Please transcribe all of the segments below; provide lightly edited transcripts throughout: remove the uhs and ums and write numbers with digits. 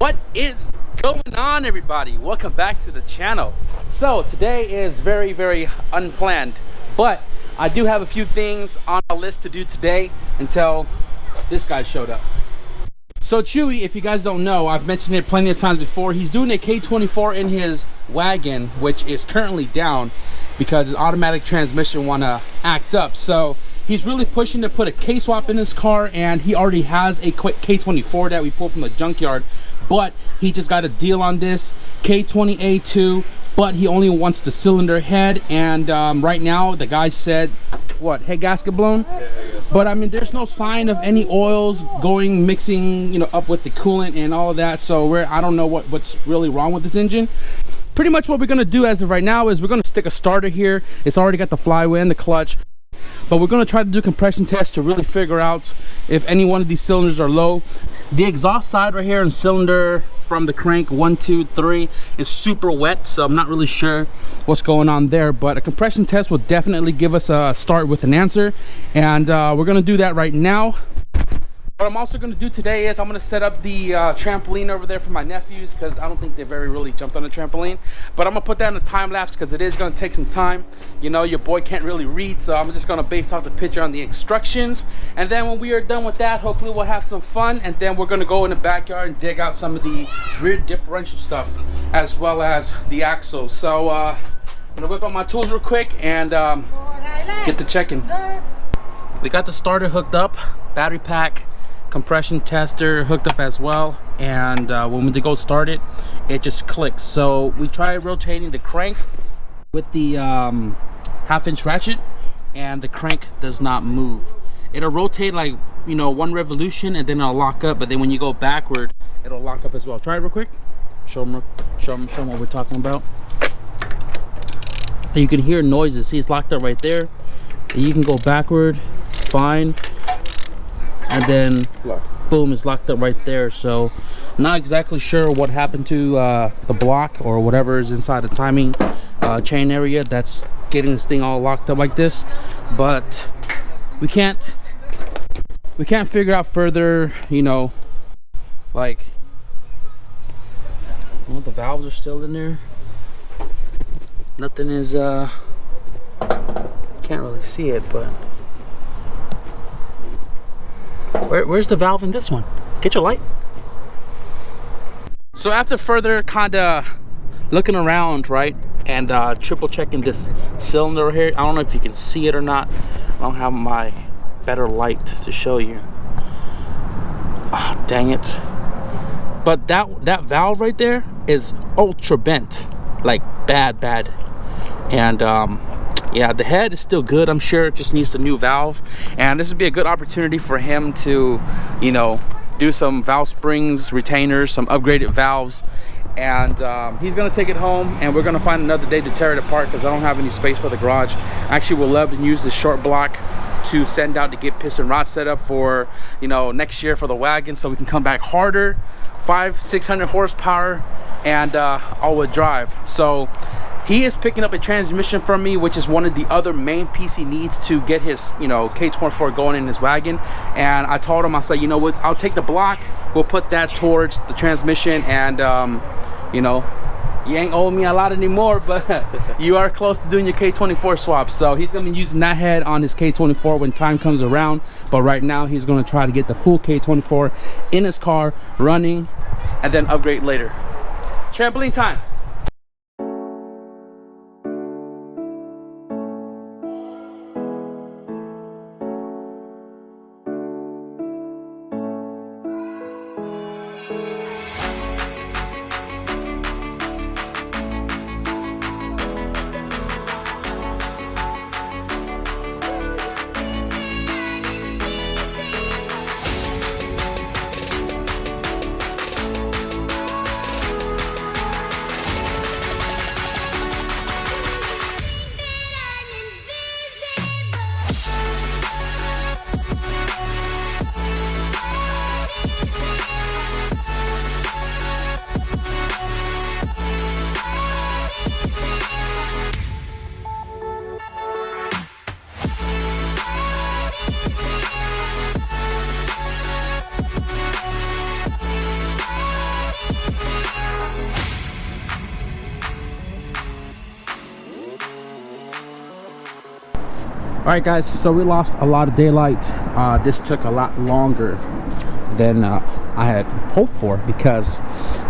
What is going on, everybody? Welcome back to the channel. So today is very unplanned, but I do have a few things on my list to do today until this guy showed up. So Chewy, if you guys don't know, I've mentioned it plenty of times before, he's doing a K24 in his wagon, which is currently down because his automatic transmission want to act up. So he's really pushing to put a K-swap in his car, and he already has a K24 that we pulled from the junkyard, but he just got a deal on this K20A2, but he only wants the cylinder head. And right now the guy said, what, head gasket blown? But I mean, there's no sign of any oils going mixing, you know, up with the coolant and all of that. So I don't know what's really wrong with this engine. Pretty much what we're gonna do as of right now is we're gonna stick a starter here. It's already got the flywheel and the clutch, but we're gonna try to do compression tests to really figure out if any one of these cylinders are low. The exhaust side right here and cylinder from the crank 1, 2, 3 is super wet, so I'm not really sure what's going on there, but a compression test will definitely give us a start with an answer, and we're gonna do that right now. What I'm also going to do today is I'm going to set up the trampoline over there for my nephews, because I don't think they've ever really jumped on a trampoline. But I'm going to put that in a time lapse because it is going to take some time. You know, your boy can't really read, so I'm just going to base off the picture on the instructions. And then when we are done with that, hopefully we'll have some fun. And then we're going to go in the backyard and dig out some of the rear differential stuff as well as the axle. So I'm going to whip out my tools real quick and get the check-in. We got the starter hooked up, battery pack, compression tester hooked up as well, and when we go start it, it just clicks. So we tried rotating the crank with the 1/2-inch ratchet, and the crank does not move. It'll rotate like, you know, 1 revolution, and then it'll lock up, but then when you go backward, it'll lock up as well. Try it real quick. Show them what we're talking about. You can hear noises. See, it's locked up right there. You can go backward, fine. And then boom, it's locked up right there. So not exactly sure what happened to the block or whatever is inside the timing chain area that's getting this thing all locked up like this, but we can't figure out further, you know, like, well, the valves are still in there. Nothing is can't really see it, but where's the valve in this one? Get your light. So after further kind of looking around, right, and triple checking this cylinder here, I don't know if you can see it or not. I don't have my better light to show you. Oh, dang it. But that valve right there is ultra bent, like bad. And yeah, the head is still good. I'm sure it just needs the new valve, and this would be a good opportunity for him to, you know, do some valve springs, retainers, some upgraded valves, and he's gonna take it home, and we're gonna find another day to tear it apart because I don't have any space for the garage. Actually, we'll love to use this short block to send out to get piston rod set up for, you know, next year for the wagon, so we can come back harder, 500-600 horsepower, and all-wheel drive. So he is picking up a transmission from me, which is one of the other main piece he needs to get his, you know, K24 going in his wagon. And I told him, I said, you know what, I'll take the block, we'll put that towards the transmission, and you know, you ain't owing me a lot anymore, but you are close to doing your K24 swap. So he's gonna be using that head on his K24 when time comes around, but right now he's gonna try to get the full K24 in his car running, and then upgrade later. Trampoline time. Alright guys, so we lost a lot of daylight. This took a lot longer than I had hoped for, because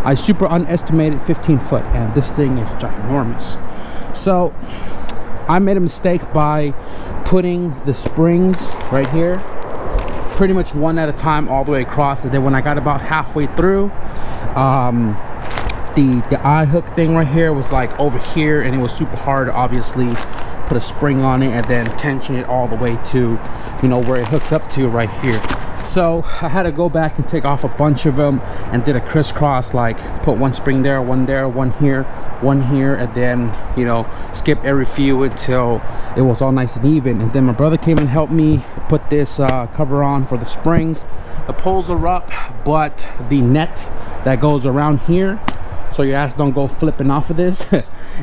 I super underestimated 15 foot and this thing is ginormous. So I made a mistake by putting the springs right here pretty much one at a time all the way across, and then when I got about halfway through, the eye hook thing right here was like over here, and it was super hard to obviously put a spring on it and then tension it all the way to, you know, where it hooks up to right here. So I had to go back and take off a bunch of them and did a crisscross, like put one spring there, one here, and then, you know, skip every few until it was all nice and even. And then my brother came and helped me put this cover on for the springs. The poles are up, but the net that goes around here, so your ass don't go flipping off of this,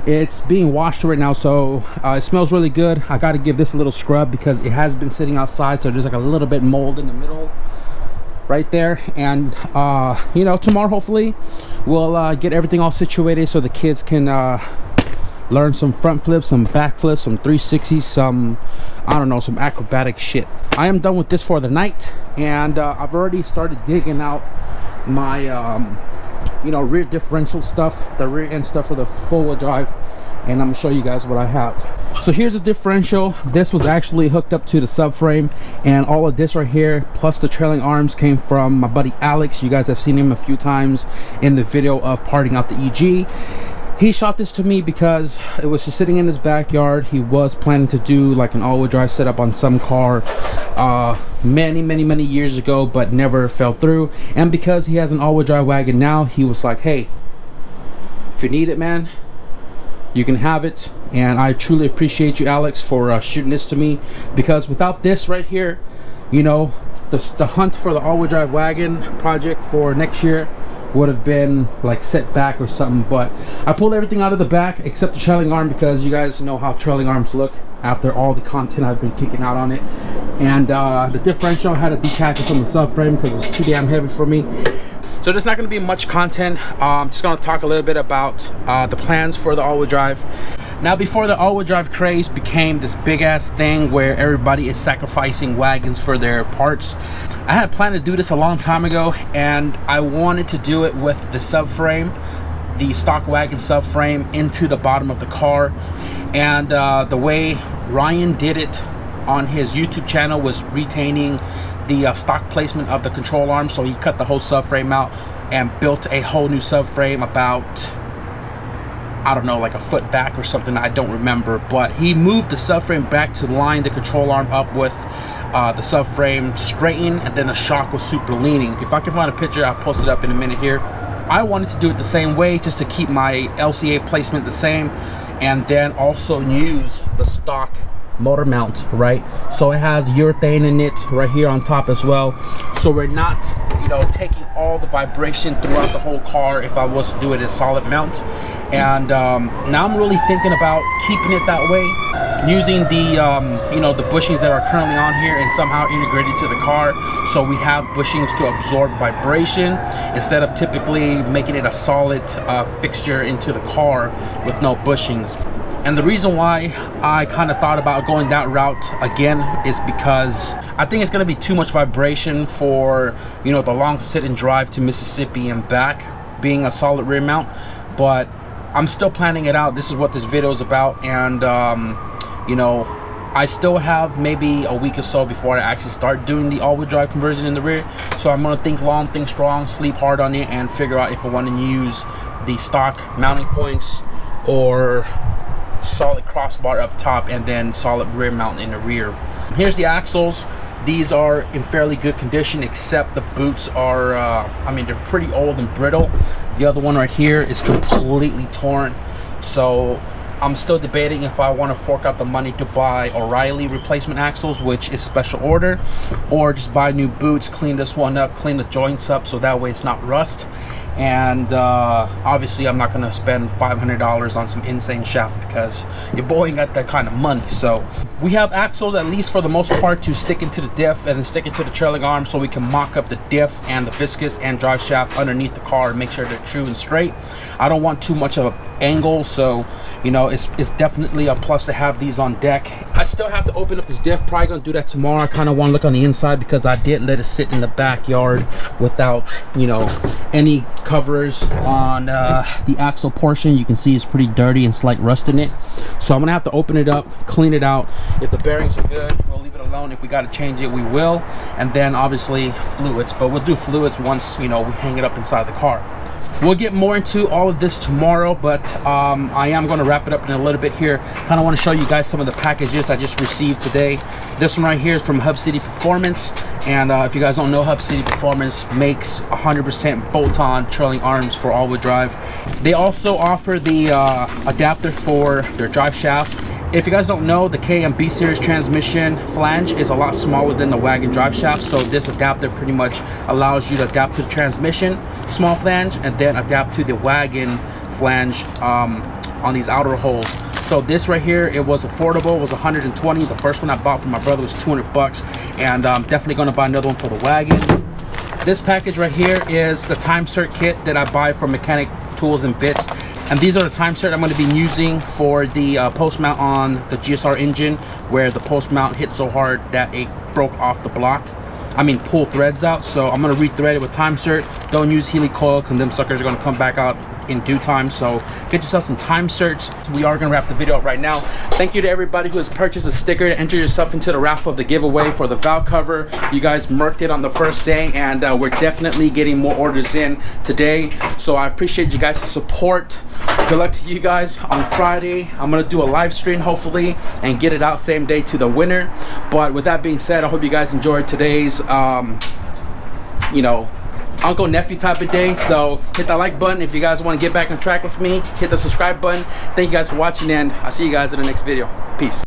it's being washed right now, so it smells really good. I got to give this a little scrub because it has been sitting outside, so there's like a little bit mold in the middle right there. And you know, tomorrow hopefully we'll get everything all situated so the kids can learn some front flips, some back flips, some 360s, some, I don't know, some acrobatic shit. I am done with this for the night, and I've already started digging out my you know, rear differential stuff, the rear end stuff for the four-wheel drive, and I'm gonna show you guys what I have. So here's the differential. This was actually hooked up to the subframe, and all of this right here plus the trailing arms came from my buddy Alex. You guys have seen him a few times in the video of parting out the EG. He shot this to me because it was just sitting in his backyard. He was planning to do like an all-wheel drive setup on some car many years ago, but never fell through. And because he has an all-wheel drive wagon now, he was like, hey, if you need it, man, you can have it. And I truly appreciate you, Alex, for shooting this to me, because without this right here, you know, the hunt for the all-wheel drive wagon project for next year would have been like set back or something. But I pulled everything out of the back except the trailing arm, because you guys know how trailing arms look after all the content I've been kicking out on it. And the differential I had to detach it from the subframe because it was too damn heavy for me. So there's not going to be much content. I'm just going to talk a little bit about the plans for the all-wheel drive. Now, before the all-wheel drive craze became this big ass thing where everybody is sacrificing wagons for their parts, I had planned to do this a long time ago, and I wanted to do it with the subframe, the stock wagon subframe, into the bottom of the car. And the way Ryan did it on his YouTube channel was retaining the stock placement of the control arm. So he cut the whole subframe out and built a whole new subframe about, I don't know, like a foot back or something, I don't remember. But he moved the subframe back to line the control arm up with the subframe straightened, and then the shock was super leaning. If I can find a picture, I'll post it up in a minute here. I wanted to do it the same way, just to keep my LCA placement the same, and then also use the stock motor mount, right? So it has urethane in it right here on top as well, so we're not, you know, taking all the vibration throughout the whole car if I was to do it as solid mount. And now I'm really thinking about keeping it that way, using the you know, the bushings that are currently on here and somehow integrated to the car, so we have bushings to absorb vibration instead of typically making it a solid fixture into the car with no bushings. And the reason why I kind of thought about going that route again is because I think it's going to be too much vibration for, you know, the long sit and drive to Mississippi and back, being a solid rear mount. But I'm still planning it out. This is what this video is about. And you know, I still have maybe a week or so before I actually start doing the all-wheel drive conversion in the rear. So I'm going to think long, think strong, sleep hard on it, and figure out if I want to use the stock mounting points or solid crossbar up top and then solid rear mount in the rear. Here's the axles. These are in fairly good condition, except the boots are I mean, they're pretty old and brittle. The other one right here is completely torn, so I'm still debating if I want to fork out the money to buy O'Reilly replacement axles, which is special order, or just buy new boots, clean this one up, clean the joints up so that way it's not rust, And obviously I'm not going to spend $500 on some insane shaft because your boy ain't got that kind of money. So we have axles, at least for the most part, to stick into the diff and then stick into the trailing arm, so we can mock up the diff and the viscous and drive shaft underneath the car and make sure they're true and straight. I don't want too much of an angle, so you know, it's definitely a plus to have these on deck. I still have to open up this diff, probably gonna do that tomorrow. I kind of want to look on the inside because I did let it sit in the backyard without, you know, any covers on the axle portion. You can see it's pretty dirty and slight rust in it, so I'm gonna have to open it up, clean it out. If the bearings are good, we'll leave it alone. If we got to change it, we will. And then obviously fluids, but we'll do fluids once, you know, we hang it up inside the car. We'll get more into all of this tomorrow, but I am going to wrap it up in a little bit here. Kind of want to show you guys some of the packages I just received today. This one right here is from Hub City Performance, and if you guys don't know, Hub City Performance makes 100% bolt-on trailing arms for all-wheel drive. They also offer the adapter for their drive shaft. If you guys don't know, the K and B series transmission flange is a lot smaller than the wagon drive shaft, so this adapter pretty much allows you to adapt to the transmission small flange and then adapt to the wagon flange on these outer holes. So this right here, it was affordable. It was 120. The first one I bought from my brother was 200 bucks, and I'm definitely going to buy another one for the wagon. This package right here is the Time-Sert Kit that I buy from Mechanic Tools and Bits. And these are the Time-Sert I'm going to be using for the post mount on the GSR engine, where the post mount hit so hard that it broke off the block. I mean, pull threads out. So I'm going to rethread it with Time-Sert. Don't use Healy coil because them suckers are going to come back out in due time. So get yourself some Time-Serts. We are going to wrap the video up right now. Thank you to everybody who has purchased a sticker to enter yourself into the raffle of the giveaway for the valve cover. You guys murked it on the first day, and we're definitely getting more orders in today. So I appreciate you guys' support. Good luck to you guys on Friday. I'm gonna do a live stream hopefully and get it out same day to the winner. But with that being said, I hope you guys enjoyed today's you know, uncle nephew type of day. So hit that like button if you guys want to get back on track with me. Hit the subscribe button. Thank you guys for watching, and I'll see you guys in the next video. Peace.